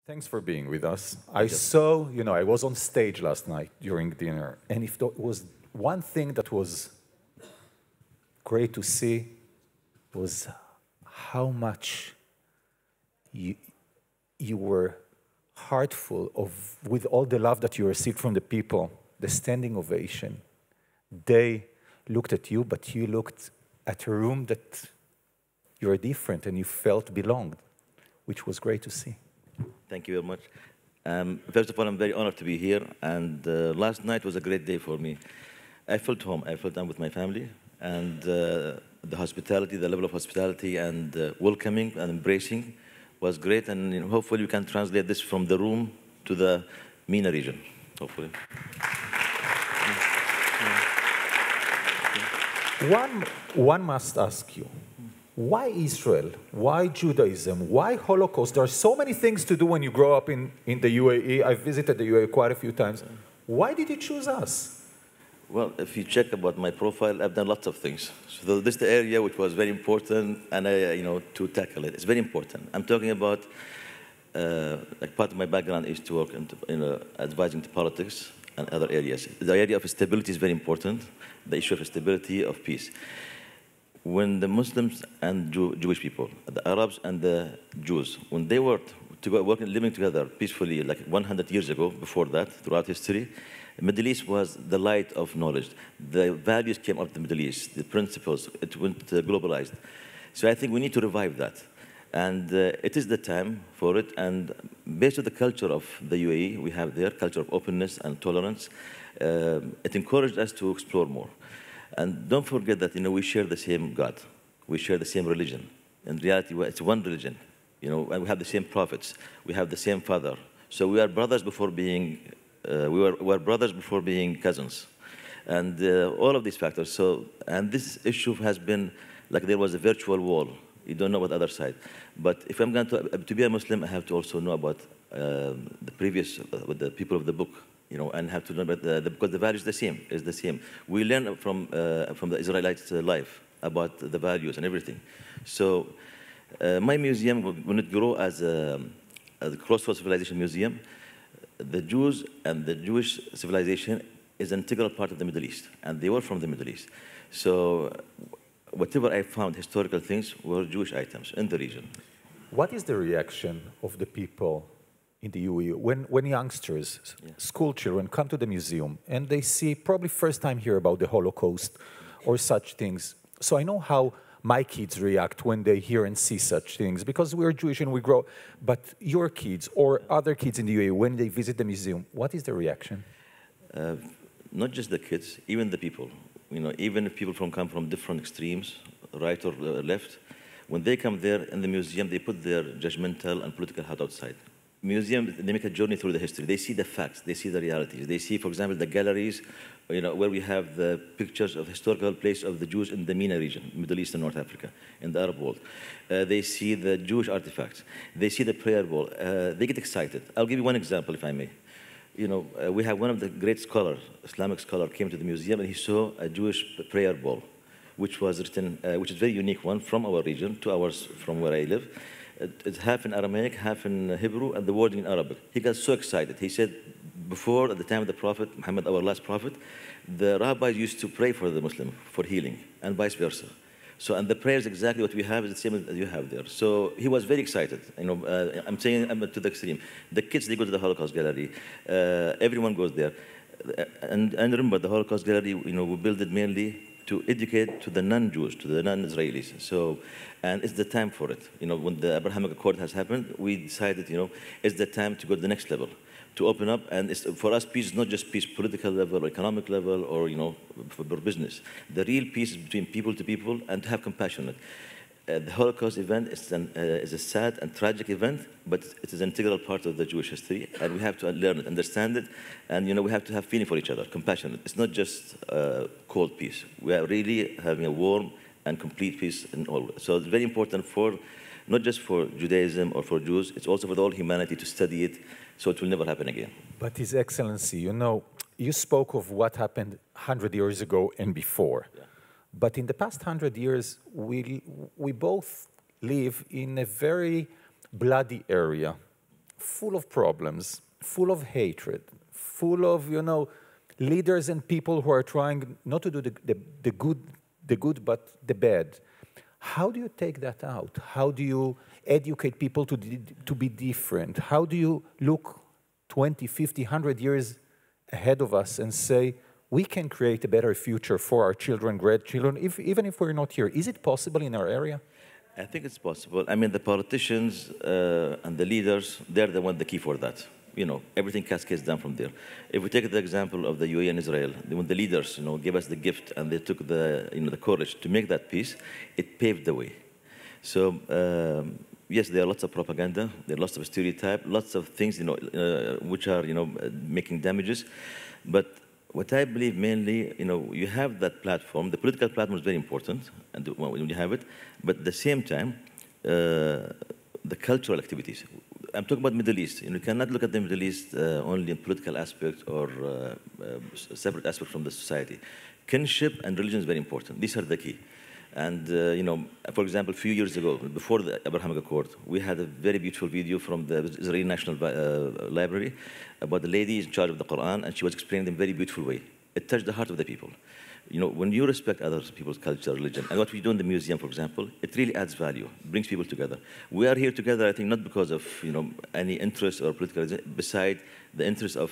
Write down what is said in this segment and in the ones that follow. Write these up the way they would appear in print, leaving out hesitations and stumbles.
Thanks for being with us. I saw, I was on stage last night during dinner, and if there was one thing that was great to see was how much you were heartful with all the love that you received from the people, the standing ovation. They looked at you, but you looked at a room that you're different and you felt belonged, which was great to see. Thank you very much. First of all, I'm very honored to be here, and last night was a great day for me. I felt home. I felt I'm with my family, and the hospitality, the level of hospitality and welcoming and embracing was great, and hopefully you can translate this from the room to the MENA region, hopefully. One must ask you, why Israel? Why Judaism? Why Holocaust? There are so many things to do when you grow up in the UAE. I've visited the UAE quite a few times. Why did you choose us? Well, if you check about my profile, I've done lots of things. So this is the area which was very important, and to tackle it. It's very important. I'm talking about, like part of my background is to work in advising to politics and other areas. The area of stability is very important, the issue of stability, of peace. When the Muslims and Jewish people, the Arabs and the Jews, when they were living together peacefully, like 100 years ago, before that, throughout history, the Middle East was the light of knowledge. The values came up the Middle East, the principles, it went globalized. So I think we need to revive that. And it is the time for it. And based on the culture of the UAE, we have their culture of openness and tolerance. It encouraged us to explore more. And don't forget that we share the same God, we share the same religion. In reality, it's one religion, and we have the same prophets, we have the same Father. So we are brothers before being we were brothers before being cousins, and all of these factors. So, and this issue has been like there was a virtual wall. You don't know what the other side. But if I'm going to be a Muslim, I have to also know about the previous, with the people of the book. And have to know about because the value is the same. We learn from the Israelites' life about the values and everything. So my museum, when it grew as a Crossroads Civilization Museum, the Jews and the Jewish civilization is an integral part of the Middle East, and they were from the Middle East. So whatever I found, historical things, were Jewish items in the region. What is the reaction of the people in the UAE when youngsters, school children, come to the museum and they see, probably first time hear about the Holocaust or such things? So I know how my kids react when they hear and see such things, because we're Jewish and we grow. But your kids or other kids in the UAE, when they visit the museum, what is the reaction? Not just the kids, even the people. Even if people come from different extremes, right or left, when they come there in the museum, they put their judgmental and political hat outside. Museums, they make a journey through the history. They see the facts, they see the realities. They see, for example, the galleries, where we have the pictures of historical place of the Jews in the MENA region, Middle East and North Africa, in the Arab world. They see the Jewish artifacts. They see the prayer wall. They get excited. I'll give you one example, if I may. We have one of the great scholars, Islamic scholar, came to the museum and he saw a Jewish prayer wall, which was written, which is a very unique one from our region to ours from where I live. It's half in Aramaic, half in Hebrew, and the wording in Arabic. He got so excited. He said, before, at the time of the Prophet, Muhammad, our last Prophet, the rabbis used to pray for the Muslim, for healing, and vice versa. So, and the prayer is exactly what we have, is the same as you have there. So he was very excited. I'm saying to the extreme. The kids, they go to the Holocaust Gallery. Everyone goes there. And remember, the Holocaust Gallery, we built it mainly to educate to the non-Jews, to the non-Israelis. So, and it's the time for it. When the Abrahamic Accord has happened, we decided, it's the time to go to the next level, to open up. And for us, peace is not just peace, political level, or economic level, or, for business. The real peace is between people to people and to have compassion. The Holocaust event is a sad and tragic event, but it is an integral part of the Jewish history, and we have to learn it, understand it, and we have to have feeling for each other, compassion. It's not just cold peace. We are really having a warm and complete peace in all. So it's very important not just for Judaism or for Jews, it's also for the whole humanity to study it, so it will never happen again. But His Excellency, you spoke of what happened 100 years ago and before. Yeah. But in the past 100 years, we both live in a very bloody area. full of problems, full of hatred, full of, leaders and people who are trying not to do the good, but the bad. How do you take that out? How do you educate people to be different? How do you look 20, 50, 100 years ahead of us and say, we can create a better future for our children, grandchildren, even if we're not here? Is it possible in our area? I think it's possible. I mean, the politicians and the leaders, they're the one, the key for that. Everything cascades down from there. If we take the example of the UAE and Israel, when the leaders, gave us the gift and they took the courage to make that peace, it paved the way. So, yes, there are lots of propaganda, there are lots of stereotype, lots of things, which are, making damages. But what I believe mainly, you have that platform. The political platform is very important, and when you have it, but at the same time, the cultural activities. I'm talking about Middle East. You cannot look at the Middle East only in political aspect or separate aspect from the society. Kinship and religion is very important. These are the key. And, for example, a few years ago, before the Abrahamic Accord, we had a very beautiful video from the Israeli National Library about the lady in charge of the Quran, and she was explaining in a very beautiful way. It touched the heart of the people. When you respect other people's culture, religion, and what we do in the museum, for example, it really adds value, brings people together. We are here together, I think, not because of, any interest or political, beside the interest of,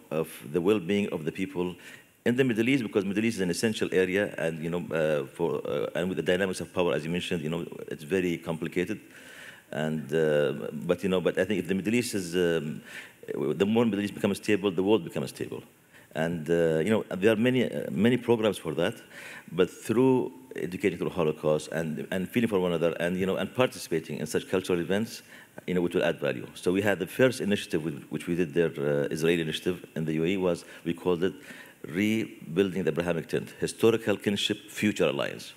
of the well-being of the people in the Middle East, because Middle East is an essential area, and, and with the dynamics of power, as you mentioned, it's very complicated. And, but I think if the Middle East is, the more Middle East becomes stable, the world becomes stable. And there are many programs for that, but through educating through Holocaust and feeling for one another, and and participating in such cultural events, which will add value. So we had the first initiative which we did there, Israeli initiative in the UAE, was we called it Rebuilding the Abrahamic Tent: Historical Kinship Future Alliance.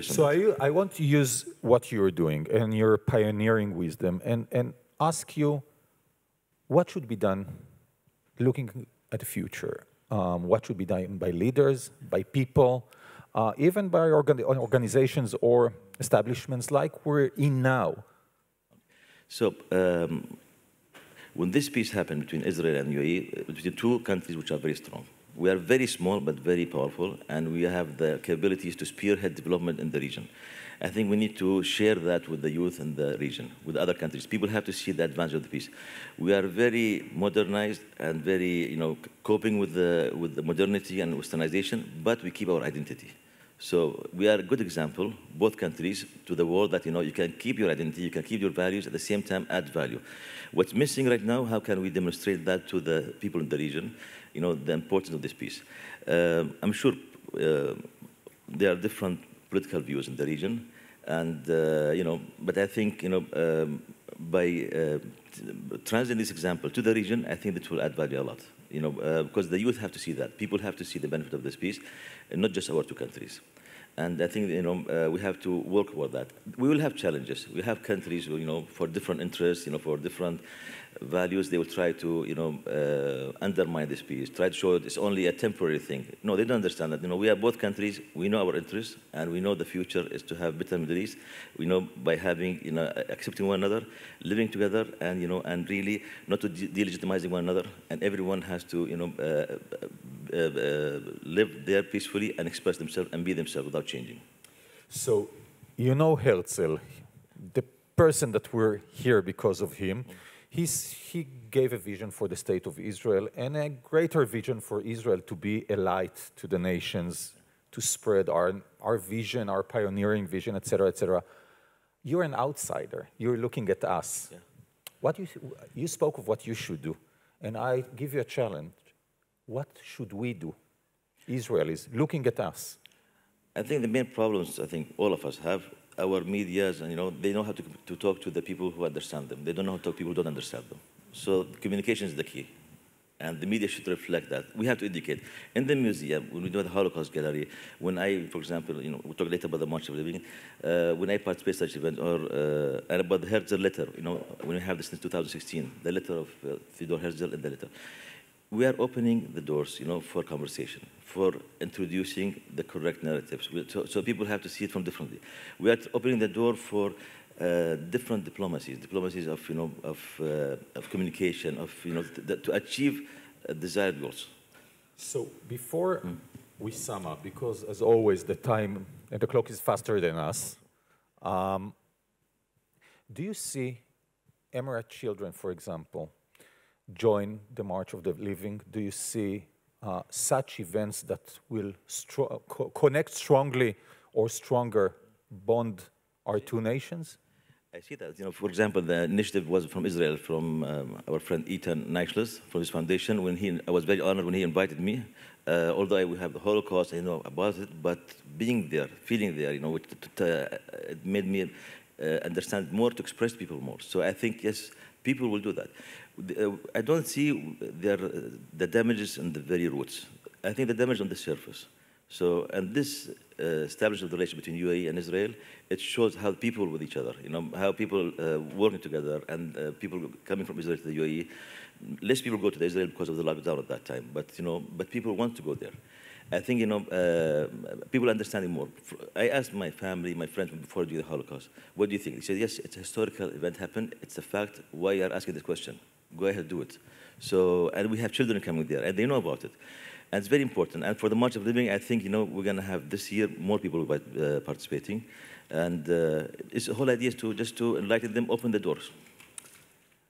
So I want to use what you're doing and your pioneering wisdom and ask you, what should be done looking at the future? What should be done by leaders, by people, even by organizations or establishments like we're in now? So when this peace happened between Israel and UAE, between two countries which are very strong, we are very small but very powerful, and we have the capabilities to spearhead development in the region. I think we need to share that with the youth in the region, with other countries. People have to see the advantage of the peace. We are very modernized and very, coping with the modernity and westernization, but we keep our identity. So we are a good example, both countries, to the world that, you can keep your identity, you can keep your values, at the same time add value. What's missing right now, how can we demonstrate that to the people in the region, the importance of this peace? I'm sure there are different political views in the region, and but I think by translating this example to the region, I think that will add value a lot. Because the youth have to see that, people have to see the benefit of this peace, and not just our two countries. And I think we have to work toward that. We will have challenges. We have countries who, for different interests, for different values, they will try to undermine this peace, try to show it's only a temporary thing. No, they don't understand that. We are both countries. We know our interests, and we know the future is to have better Middle East. We know by having accepting one another, living together, and and really not to delegitimizing one another. And everyone has to live there peacefully and express themselves and be themselves without changing. So, Herzl, the person that we're here because of him. He gave a vision for the state of Israel and a greater vision for Israel to be a light to the nations, to spread our vision, our pioneering vision, etc., etc. You're an outsider. You're looking at us. Yeah. You spoke of what you should do, and I give you a challenge. What should we do? Israel is looking at us. I think the main problems, all of us have, our medias, and they know how to talk to the people who understand them. They don't know how to talk to people who don't understand them. So communication is the key, and the media should reflect that. We have to educate. In the museum, when we do the Holocaust Gallery, when I, for example, we'll talk later about the March of Living, when I participate in such events, or and about the Herzl letter, when we have this in 2016, the letter of Theodor Herzl in the letter. We are opening the doors, for conversation, for introducing the correct narratives. So people have to see it from differently. We are opening the door for different diplomacies of, of communication, of, to achieve desired goals. So before we sum up, because as always, the time and the clock is faster than us, do you see Emirate children, for example, join the March of the Living? Do you see such events that will connect strongly or stronger bond our two nations? I see that. For example, the initiative was from Israel, from our friend Ethan Neichles from his foundation. I was very honored when he invited me. Although we have the Holocaust, I know about it, but being there, feeling there, it made me understand more, to express people more. So I think, yes, people will do that. I don't see the damages in the very roots. I think the damage on the surface. So, and this establishment of the relationship between UAE and Israel, it shows how people with each other, how people working together, and people coming from Israel to the UAE. Less people go to Israel because of the lockdown at that time, but people want to go there. I think, people understanding more. I asked my family, my friends before doing the Holocaust, what do you think? They said, yes, it's a historical event happened. It's a fact. Why you are asking this question? Go ahead, do it. So, and we have children coming there, and they know about it. And it's very important. And for the March of Living, I think, we're going to have this year more people participating. And the whole idea is just to enlighten them, open the doors.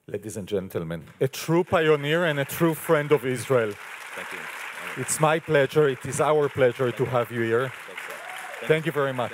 Ladies and gentlemen, a true pioneer and a true friend of Israel. Thank you. It's my pleasure. It is our pleasure to have you here. Thank you very much.